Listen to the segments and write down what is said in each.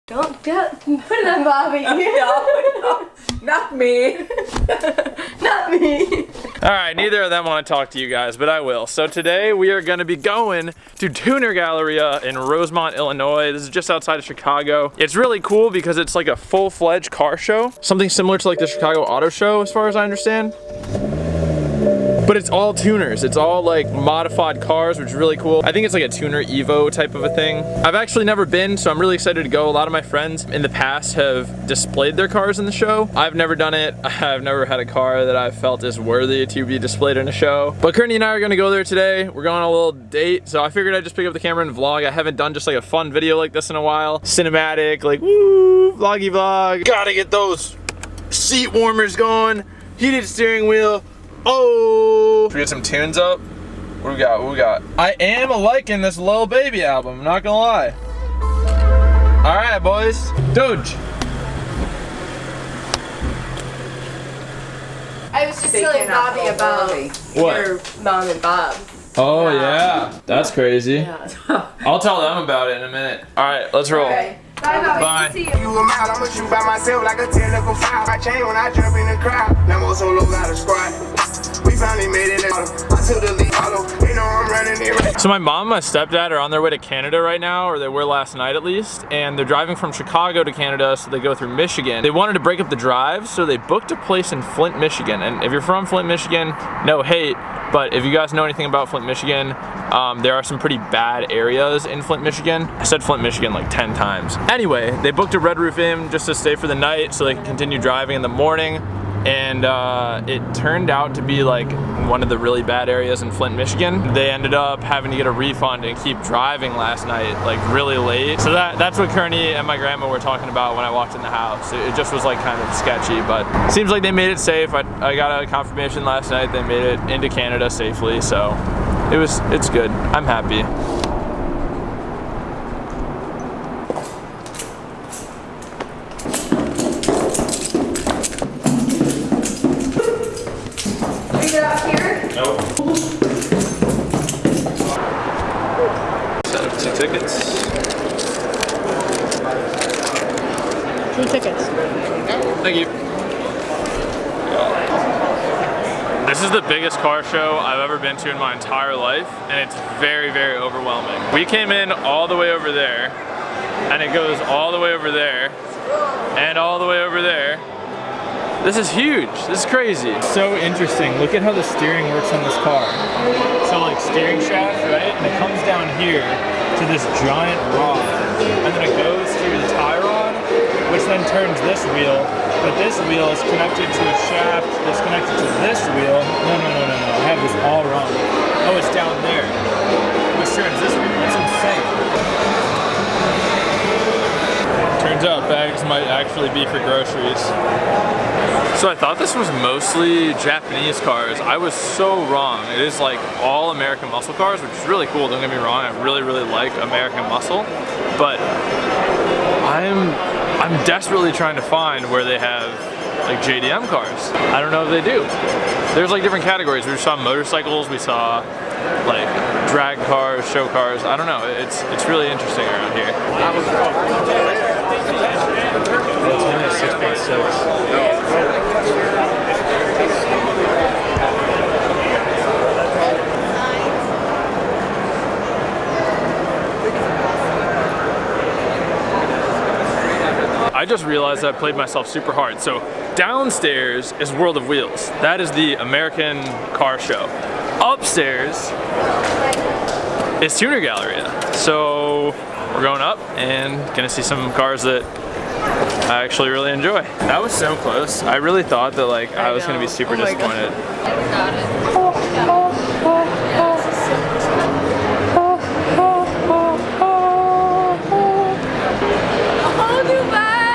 Don't put it on Bobby. No, not me. Not me. Alright, neither of them want to talk to you guys, but I will. So today we are going to be going to Tuner Galleria in Rosemont, Illinois. This is just outside of Chicago. It's really cool because it's like a full-fledged car show. Something similar to like the Chicago Auto Show as far as I understand. But it's all tuners. It's all like modified cars, which is really cool. I think it's like a tuner Evo type of a thing. I've actually never been, so I'm really excited to go. A lot of my friends in the past have displayed their cars in the show. I've never done it. I've never had a car that I felt is worthy to be displayed in a show. But Kearney and I are gonna go there today. We're going on a little date, so I figured I'd just pick up the camera and vlog. I haven't done just like a fun video like this in a while. Cinematic, like woo, vloggy vlog. Gotta get those seat warmers going. Heated steering wheel. Oh! Should we get some tunes up? What do we got? What we got? I am liking this Lil Baby album, I'm not gonna lie. Alright, boys. Doge. I was just telling Bobby about your mom and Bob. Oh yeah, that's crazy. Yeah. I'll tell them about it in a minute. Alright, let's roll. Okay. Bye, Bobby. Bye. See you. You a mile, I'ma shoot by myself like a technical foul. I chain when I jump in the crowd. Lambo solo got a squad. We finally made it. I took the lead. You know I'm running it right. So my mom and my stepdad are on their way to Canada right now, or they were last night at least, and they're driving from Chicago to Canada, so they go through Michigan. They wanted to break up the drive, so they booked a place in Flint, Michigan. And if you're from Flint, Michigan, no hate, but if you guys know anything about Flint, Michigan, there are some pretty bad areas in Flint, Michigan. I said Flint, Michigan like 10 times. Anyway, they booked a Red Roof Inn just to stay for the night so they can continue driving in the morning. And it turned out to be like one of the really bad areas in Flint, Michigan. They ended up having to get a refund and keep driving last night, like really late. So that's what Kearney and my grandma were talking about when I walked in the house. It just was like kind of sketchy, but seems like they made it safe. I got a confirmation last night they made it into Canada safely, so it's good. I'm happy. Tickets. 2 tickets. Thank you. This is the biggest car show I've ever been to in my entire life, and it's very, very overwhelming. We came in all the way over there, and it goes all the way over there, and all the way over there. This is huge. This is crazy. So interesting. Look at how the steering works on this car. So like steering shaft, right? And it comes down here to this giant rod, and then it goes to the tie rod, which then turns this wheel, but this wheel is connected to a shaft that's connected to this wheel. No, I have this all wrong. Oh, it's down there, which turns this wheel. That's insane. Turns out bags might actually be for groceries. So I thought this was mostly Japanese cars. I was so wrong. It is like all American muscle cars, which is really cool, don't get me wrong. I really, really like American muscle. But I'm desperately trying to find where they have like JDM cars. I don't know if they do. There's like different categories. We saw motorcycles, we saw like drag cars, show cars. I don't know. It's really interesting around here. It's only a 6.6. I just realized I played myself super hard. So downstairs is World of Wheels. That is the American car show. Upstairs is Tuner Galleria. So we're going up and gonna see some cars that I actually really enjoy. That was so close. I really thought that like I was gonna be super disappointed.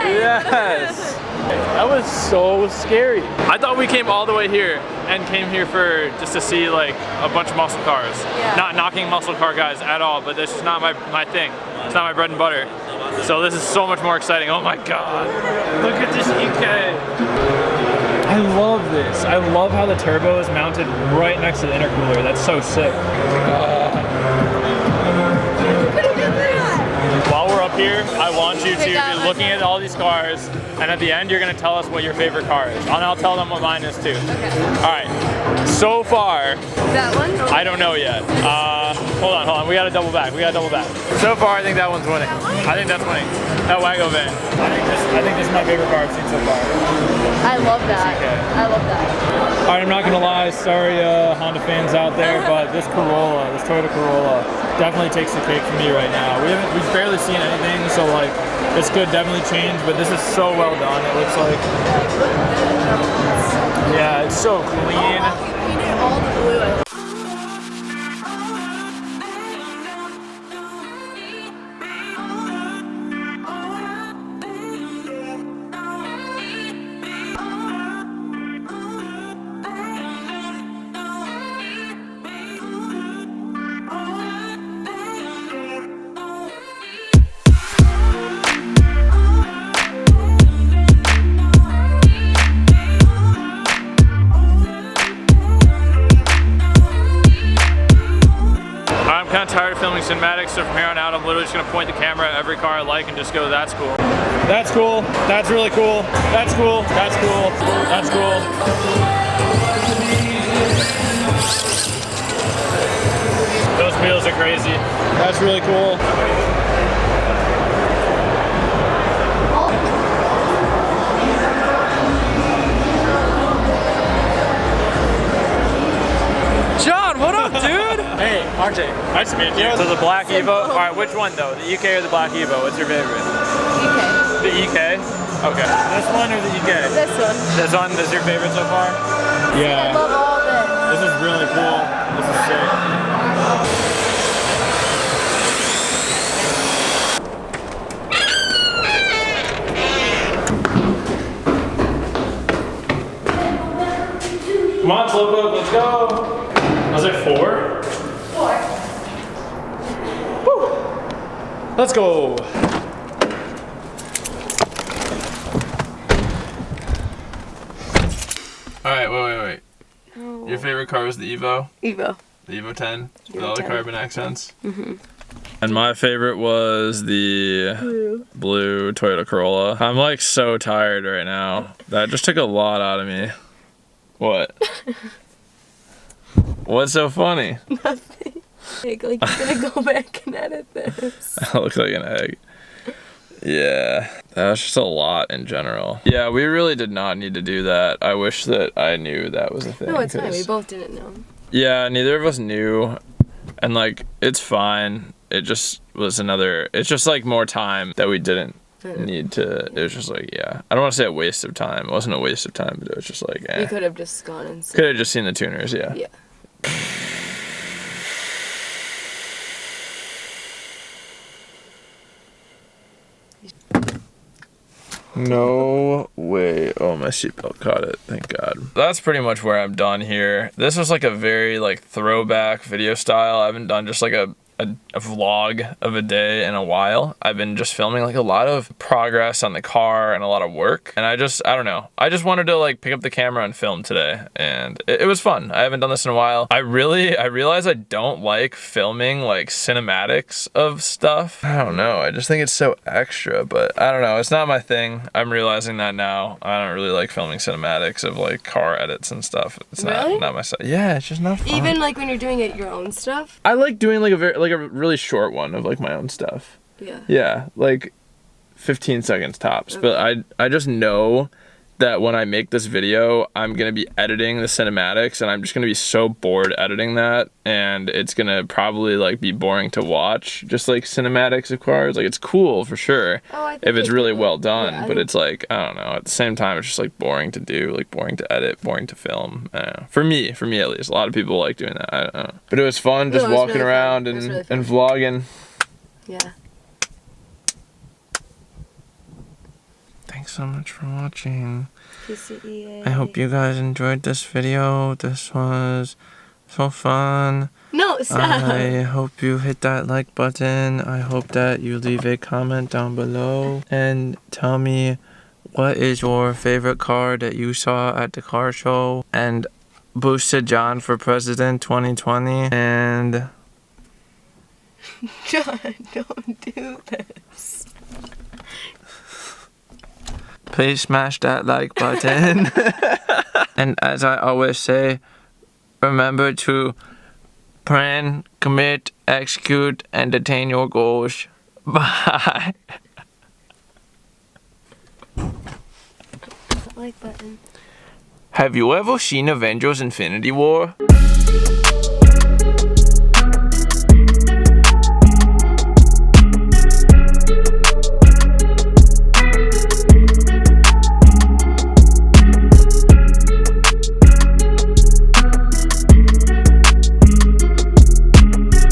Yes! That was so scary. I thought we came all the way here and came here for just to see like a bunch of muscle cars. Yeah. Not knocking muscle car guys at all, but this is not my thing. It's not my bread and butter. So this is so much more exciting. Oh my god. Look at this EK. I love this. I love how the turbo is mounted right next to the intercooler. That's so sick. While we're up here, I want you to looking at all these cars, and at the end, you're gonna tell us what your favorite car is. And I'll tell them what mine is too. Okay. All right. So far, That one? I don't know yet. Hold on. We gotta double back. So far, I think that one's winning. I think that's winning. That Wago van. I think this is my favorite car I've seen so far. I love that. Okay. I love that. All right, I'm not gonna lie. Sorry, Honda fans out there, but this Toyota Corolla, definitely takes the cake for me right now. We've barely seen anything, so like this could definitely change. But this is so well done. It looks like, yeah, it's so clean. We did all the blue. I'm kind of tired of filming cinematics, so from here on out, I'm literally just gonna point the camera at every car I like and just go, that's cool. That's cool. That's really cool. That's cool. That's cool. That's cool. Those wheels are crazy. That's really cool. John, what up, dude? Hey, RJ. Nice to meet you. So the black Evo. All right, which one though? The EK or the black Evo? What's your favorite? EK. The EK? Okay. This one or the EK? This one. This one is your favorite so far? Yeah. I love all this. This is really cool. This is sick. Come on, Slowpoke, let's go. Was it 4? 4. Woo. Let's go. All right, wait. Oh. Your favorite car was the Evo? Evo. The Evo 10 with Evo all the 10. carbon accents? Mm-hmm. And my favorite was the blue Toyota Corolla. I'm like so tired right now. That just took a lot out of me. What? What's so funny? Nothing. Like you're gonna go back and edit this. I look like an egg. Yeah, that was just a lot in general. Yeah, we really did not need to do that. I wish that I knew that was a thing. No, it's fine. We both didn't know. Yeah, neither of us knew. And like, it's fine. It just was it's just like more time that we didn't need to. It was just like, yeah. I don't want to say a waste of time. It wasn't a waste of time, but it was just like, eh. You could have just gone and seen. Could have just seen the tuners, yeah. Yeah. No way. Oh, my seatbelt caught it. Thank God. That's pretty much where I'm done here. This was like a very like throwback video style. I haven't done just like a vlog of a day in a while. I've been just filming like a lot of progress on the car and a lot of work. And I don't know. I just wanted to like pick up the camera and film today. And it was fun. I haven't done this in a while. I realize I don't like filming like cinematics of stuff. I don't know. I just think it's so extra, but I don't know. It's not my thing. I'm realizing that now. I don't really like filming cinematics of like car edits and stuff. It's really? not my style. Yeah, it's just not fun. Even like when you're doing it your own stuff? I like doing like a really short one of like my own stuff. Yeah. Yeah, like 15 seconds tops. Okay. But I just know that when I make this video, I'm gonna be editing the cinematics and I'm just gonna be so bored editing that, and it's gonna probably like be boring to watch. Just like cinematics of cars, like it's cool for sure if it's really well done, but it's like, I don't know, at the same time it's just like boring to do, like boring to edit, boring to film. I don't know. For me at least. A lot of people like doing that. I don't know. But it was fun just walking really around and vlogging. Yeah. Thanks so much for watching. PCEA. I hope you guys enjoyed this video. This was so fun. No, stop. I hope you hit that like button. I hope that you leave a comment down below and tell me what is your favorite car that you saw at the car show, and boosted John for president 2020. And John, don't do this. please smash that like button. And as I always say, remember to plan, commit, execute, and attain your goals. Bye. Like button. Have you ever seen Avengers Infinity War?